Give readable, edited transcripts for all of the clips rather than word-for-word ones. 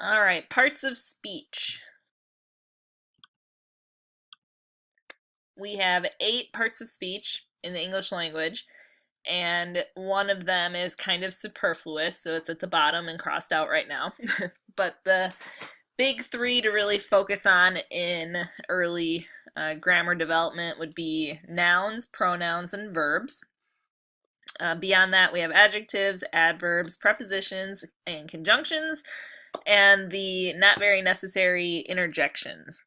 All right, parts of speech. We have 8 parts of speech in the English language, and one of them is kind of superfluous, so it's at the bottom and crossed out right now. But the big 3 to really focus on in early grammar development would be nouns, pronouns, and verbs. Beyond that, we have adjectives, adverbs, prepositions, and conjunctions, and the not very necessary interjections.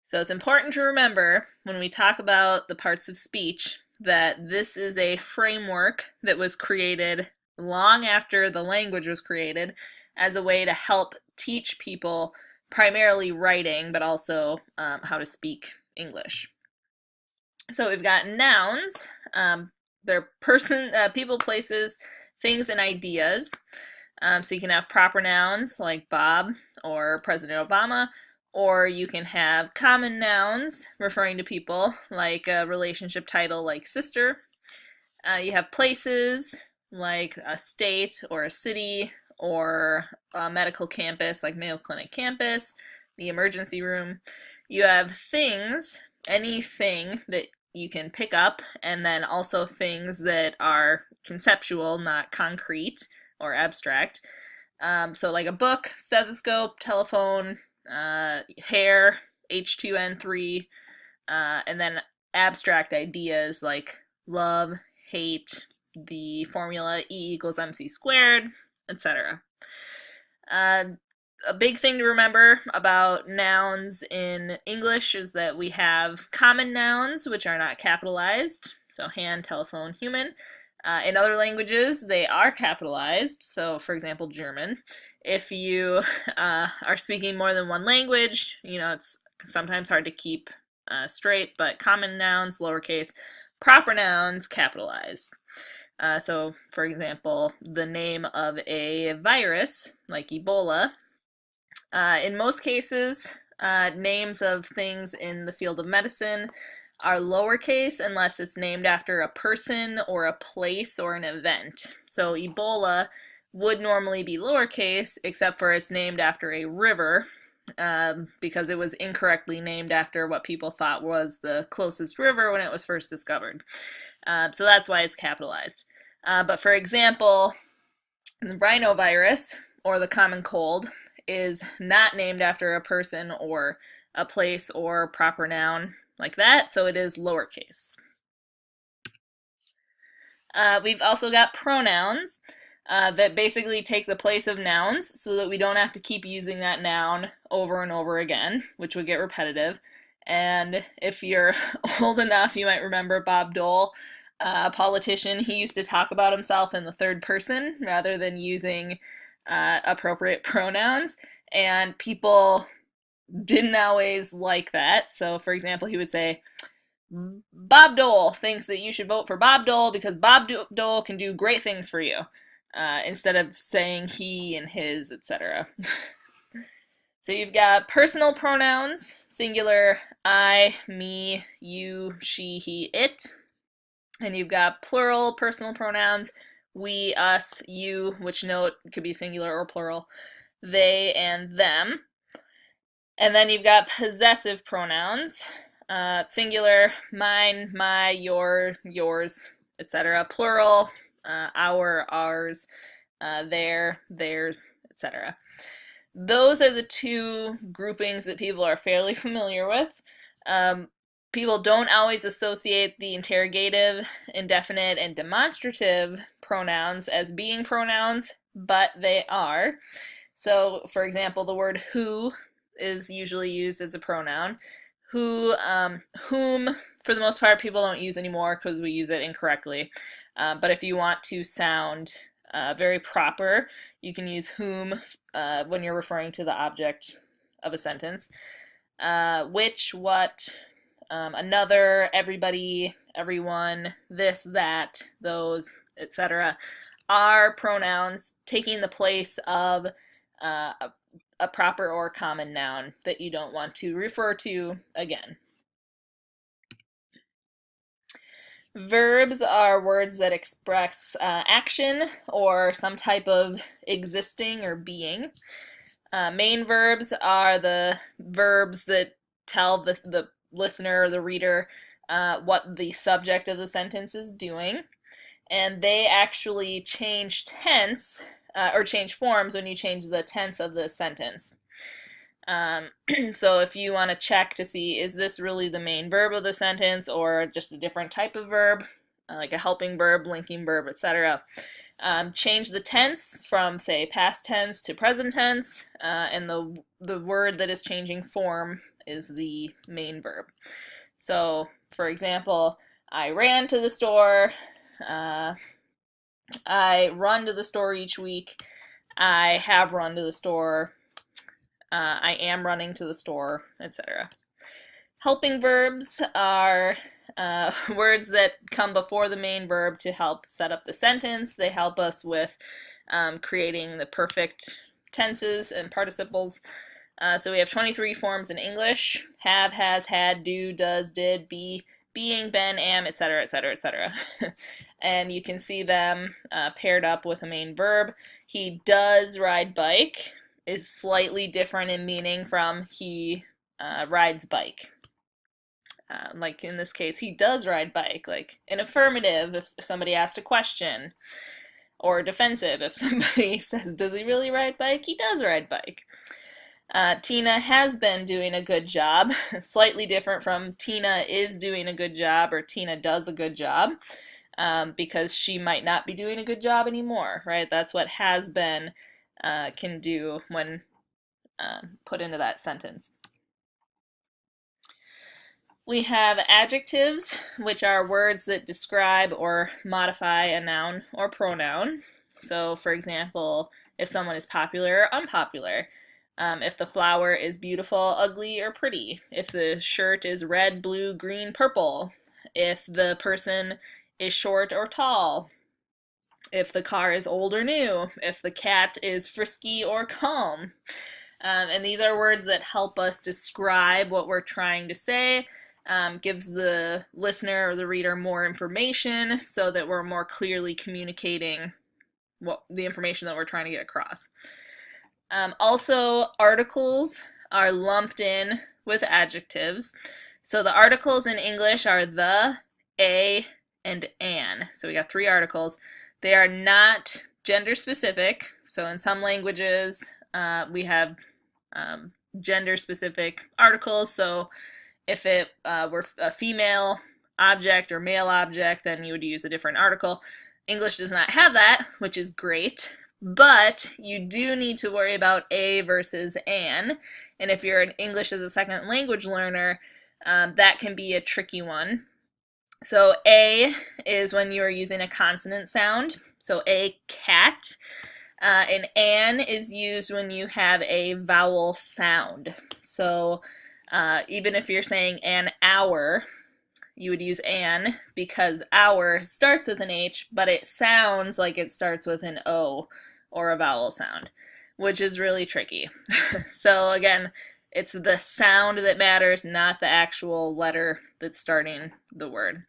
So it's important to remember when we talk about the parts of speech that this is a framework that was created long after the language was created as a way to help teach people primarily writing, but also how to speak English. So we've got nouns. They're people, places, things, and ideas. So you can have proper nouns like Bob or President Obama, or you can have common nouns referring to people like a relationship title like sister. You have places like a state or a city or a medical campus like Mayo Clinic campus, the emergency room. You have things, anything that you can pick up, and then also things that are conceptual, not concrete or abstract. So like a book, stethoscope, telephone, hair, H2N3, and then abstract ideas like love, hate, the formula E=mc², etc. A big thing to remember about nouns in English is that we have common nouns, which are not capitalized, so hand, telephone, human. In other languages, they are capitalized, so for example, German. If you are speaking more than one language, it's sometimes hard to keep straight, but common nouns, lowercase, proper nouns, capitalized. So, for example, the name of a virus, like Ebola, in most cases, names of things in the field of medicine are lowercase unless it's named after a person or a place or an event. So Ebola would normally be lowercase, except for it's named after a river, because it was incorrectly named after what people thought was the closest river when it was first discovered. So that's why it's capitalized. But for example, the rhinovirus, or the common cold, is not named after a person or a place or proper noun like that, so it is lowercase. We've also got pronouns that basically take the place of nouns so that we don't have to keep using that noun over and over again, which would get repetitive. And if you're old enough, you might remember Bob Dole, a politician. He used to talk about himself in the third person rather than using appropriate pronouns, and people didn't always like that. So, for example, he would say, Bob Dole thinks that you should vote for Bob Dole because Bob Dole can do great things for you, instead of saying he and his, etc. So you've got personal pronouns, singular, I, me, you, she, he, it. And you've got plural personal pronouns, we, us, you, which note could be singular or plural, they, and them. And then you've got possessive pronouns, singular, mine, my, your, yours, etc. Plural, our, ours, their, theirs, etc. Those are the 2 groupings that people are fairly familiar with. People don't always associate the interrogative, indefinite, and demonstrative pronouns as being pronouns, but they are. So, for example, the word who is usually used as a pronoun. Whom, for the most part, people don't use anymore because we use it incorrectly. But if you want to sound very proper, you can use whom when you're referring to the object of a sentence. Which, what, another, everybody, everyone, this, that, those, etc. are pronouns taking the place of a proper or common noun that you don't want to refer to again. Verbs are words that express action or some type of existing or being. Main verbs are the verbs that tell the listener or the reader what the subject of the sentence is doing. And they actually change tense or change forms when you change the tense of the sentence. So if you want to check to see, is this really the main verb of the sentence or just a different type of verb, like a helping verb, linking verb, etc., change the tense from, say, past tense to present tense, and the word that is changing form is the main verb. So, for example, I ran to the store, I run to the store each week, I have run to the store, I am running to the store, etc. Helping verbs are words that come before the main verb to help set up the sentence. They help us with creating the perfect tenses and participles. So we have 23 forms in English: have, has, had, do, does, did, be, being, been, am, etc., etc., etc. And you can see them paired up with a main verb. He does ride bike is slightly different in meaning from he rides bike. Like in this case, he does ride bike. Like an affirmative if somebody asked a question, or defensive if somebody says, does he really ride bike? He does ride bike. Tina has been doing a good job. Slightly different from Tina is doing a good job or Tina does a good job, because she might not be doing a good job anymore, right? That's what has been can do when put into that sentence. We have adjectives, which are words that describe or modify a noun or pronoun. So, for example, if someone is popular or unpopular, if the flower is beautiful, ugly, or pretty, if the shirt is red, blue, green, purple, if the person is short or tall, if the car is old or new, if the cat is frisky or calm. And these are words that help us describe what we're trying to say, gives the listener or the reader more information so that we're more clearly communicating the information that we're trying to get across. Also, articles are lumped in with adjectives. So the articles in English are the, a, and an. So we got 3 articles. They are not gender specific. So in some languages, we have gender specific articles. So if it were a female object or male object, then you would use a different article. English does not have that, which is great, but you do need to worry about a versus an. And if you're an English as a second language learner, that can be a tricky one. So a is when you are using a consonant sound, so a cat. And an is used when you have a vowel sound. So even if you're saying an hour, you would use an because hour starts with an H, but it sounds like it starts with an O or a vowel sound, which is really tricky. So again, it's the sound that matters, not the actual letter that's starting the word.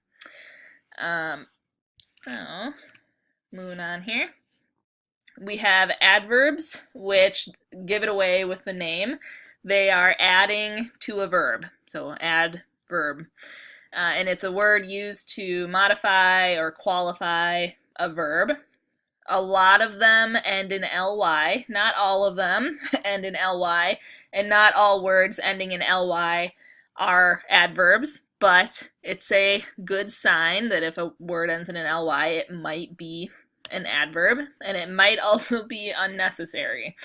So, moving on here. We have adverbs, which give it away with the name. They are adding to a verb, so adverb. And it's a word used to modify or qualify a verb. A lot of them end in ly, not all of them end in ly, and not all words ending in ly are adverbs, but it's a good sign that if a word ends in an ly, it might be an adverb, and it might also be unnecessary.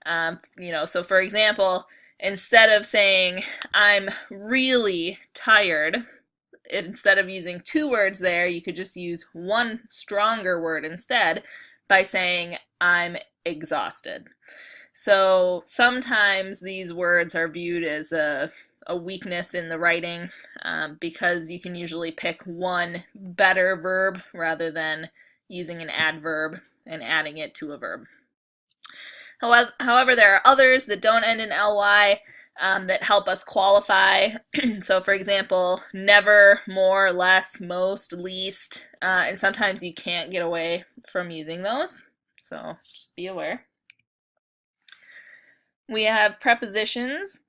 So for example, instead of saying, I'm really tired, instead of using 2 words there, you could just use one stronger word instead by saying, I'm exhausted. So sometimes these words are viewed as a weakness in the writing because you can usually pick one better verb rather than using an adverb and adding it to a verb. However, there are others that don't end in ly. that help us qualify. So, for example, never, more, less, most, least, and sometimes you can't get away from using those. So, just be aware. We have prepositions,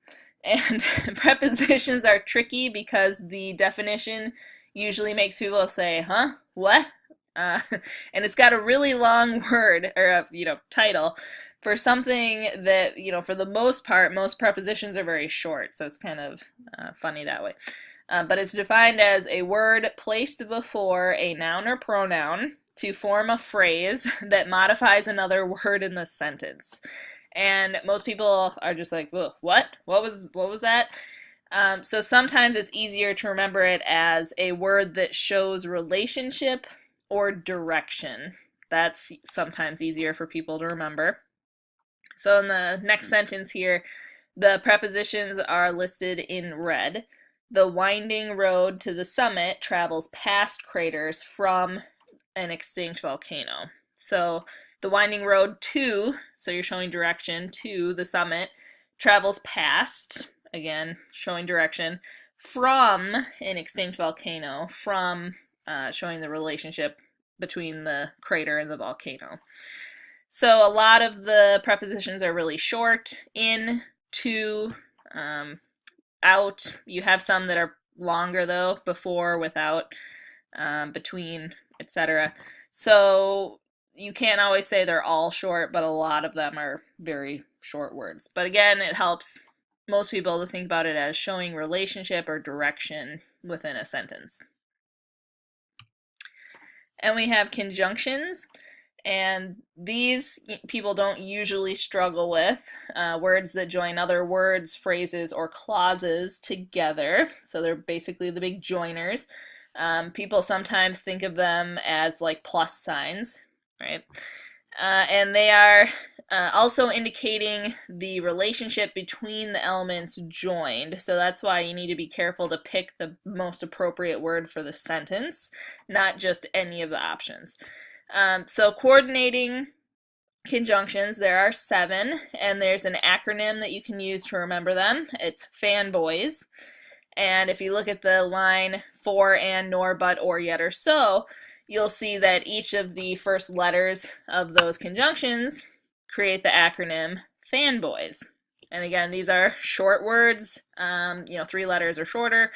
and prepositions are tricky because the definition usually makes people say, huh? What? Uh, and it's got a really long word or title for something that for the most part most prepositions are very short, so it's kind of funny that way. But it's defined as a word placed before a noun or pronoun to form a phrase that modifies another word in the sentence. And most people are just like, what? What was that? So sometimes it's easier to remember it as a word that shows relationship or direction. That's sometimes easier for people to remember. So in the next sentence here, the prepositions are listed in red. The winding road to the summit travels past craters from an extinct volcano. So the winding road to, so you're showing direction, to the summit, travels past, again, showing direction, from an extinct volcano, from showing the relationship between the crater and the volcano. So a lot of the prepositions are really short. In, to, out. You have some that are longer though, before, without, between, etc. So you can't always say they're all short, but a lot of them are very short words. But again, it helps most people to think about it as showing relationship or direction within a sentence. And we have conjunctions, and these people don't usually struggle with words that join other words, phrases, or clauses together. So they're basically the big joiners. People sometimes think of them as like plus signs, right? And they are also indicating the relationship between the elements joined. So that's why you need to be careful to pick the most appropriate word for the sentence, not just any of the options. So coordinating conjunctions, there are 7, and there's an acronym that you can use to remember them. It's fanboys. And if you look at the line for, and, nor, but, or, yet, or so, you'll see that each of the first letters of those conjunctions create the acronym fanboys. And again, these are short words, 3 letters or shorter,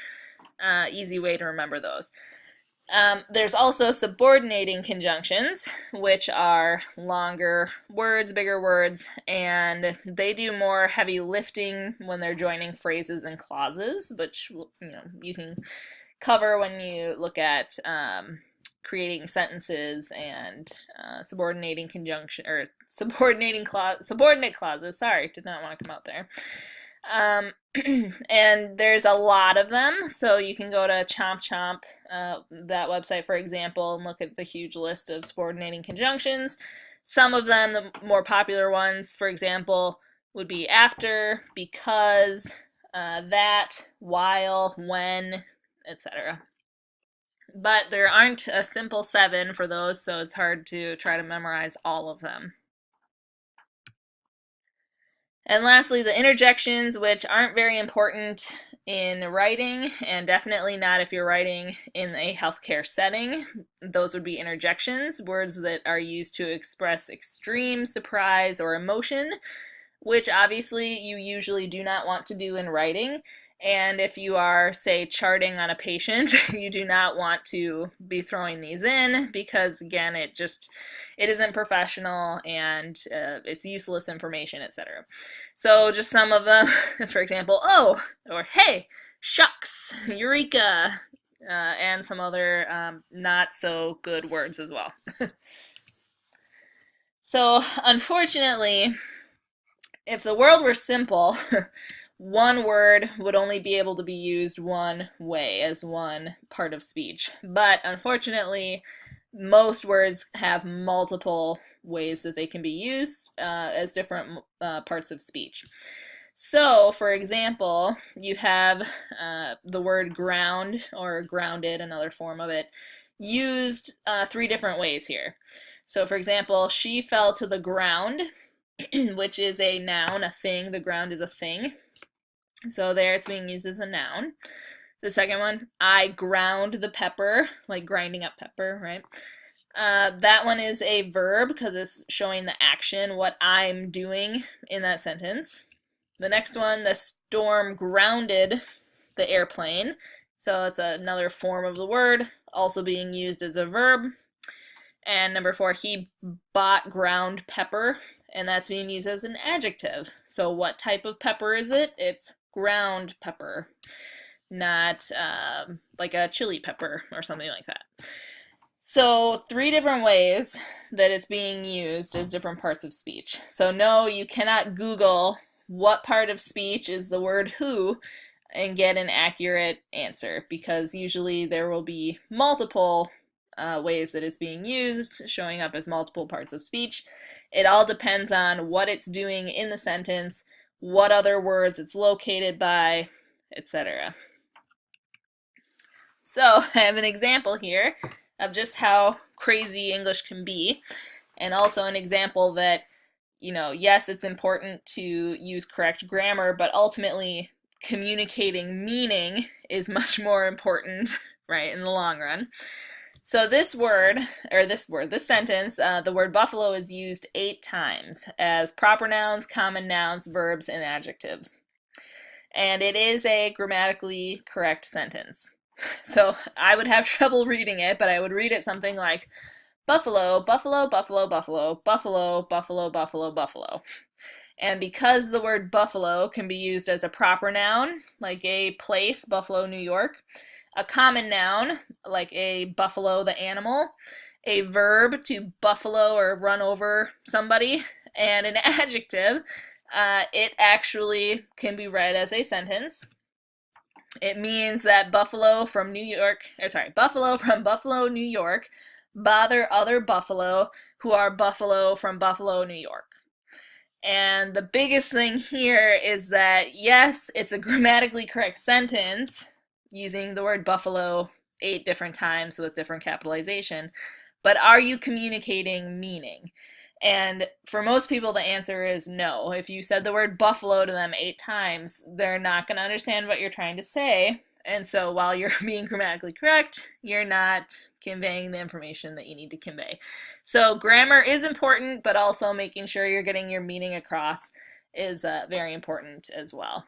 easy way to remember those. There's also subordinating conjunctions, which are longer words, bigger words, and they do more heavy lifting when they're joining phrases and clauses, which you can cover when you look at creating sentences and subordinating conjunction or subordinate clauses. Sorry, did not want to come out there. And there's a lot of them, so you can go to Chomp Chomp, that website, for example, and look at the huge list of subordinating conjunctions. Some of them, the more popular ones, for example, would be after, because, that, while, when, etc. But there aren't a simple 7 for those, so it's hard to try to memorize all of them. And lastly, the interjections, which aren't very important in writing, and definitely not if you're writing in a healthcare setting. Those would be interjections, words that are used to express extreme surprise or emotion, which obviously you usually do not want to do in writing. And if you are, say, charting on a patient, you do not want to be throwing these in because, again, it isn't professional and it's useless information, etc. So just some of them, for example, oh, or hey, shucks, eureka, and some other not so good words as well. So unfortunately, if the world were simple, one word would only be able to be used one way as one part of speech. But unfortunately, most words have multiple ways that they can be used as different parts of speech. So, for example, you have the word ground or grounded, another form of it, used 3 different ways here. So, for example, she fell to the ground, which is a noun, a thing. The ground is a thing. So there it's being used as a noun. The second one, I ground the pepper, like grinding up pepper, right? That one is a verb because it's showing the action, what I'm doing in that sentence. The next one, the storm grounded the airplane. So it's another form of the word, also being used as a verb. And number 4, he bought ground pepper, and that's being used as an adjective. So what type of pepper is it? It's ground pepper, not like a chili pepper or something like that. So 3 different ways that it's being used as different parts of speech. So no, you cannot Google what part of speech is the word who and get an accurate answer, because usually there will be multiple ways that it's being used, showing up as multiple parts of speech. It all depends on what it's doing in the sentence, what other words it's located by, etc. So I have an example here of just how crazy English can be, and also an example that, yes, it's important to use correct grammar, but ultimately communicating meaning is much more important, right, in the long run. So this sentence, the word buffalo is used 8 times as proper nouns, common nouns, verbs, and adjectives. And it is a grammatically correct sentence. So I would have trouble reading it, but I would read it something like buffalo, buffalo, buffalo, buffalo, buffalo, buffalo, buffalo, buffalo. And because the word buffalo can be used as a proper noun, like a place, Buffalo, New York, a common noun, like a buffalo the animal, a verb to buffalo or run over somebody, and an adjective, it actually can be read as a sentence. It means that buffalo from Buffalo, New York, bother other buffalo who are buffalo from Buffalo, New York. And the biggest thing here is that, yes, it's a grammatically correct sentence using the word buffalo 8 different times with different capitalization, but are you communicating meaning? And for most people, the answer is no. If you said the word buffalo to them 8 times, they're not going to understand what you're trying to say. And so while you're being grammatically correct, you're not conveying the information that you need to convey. So grammar is important, but also making sure you're getting your meaning across is very important as well.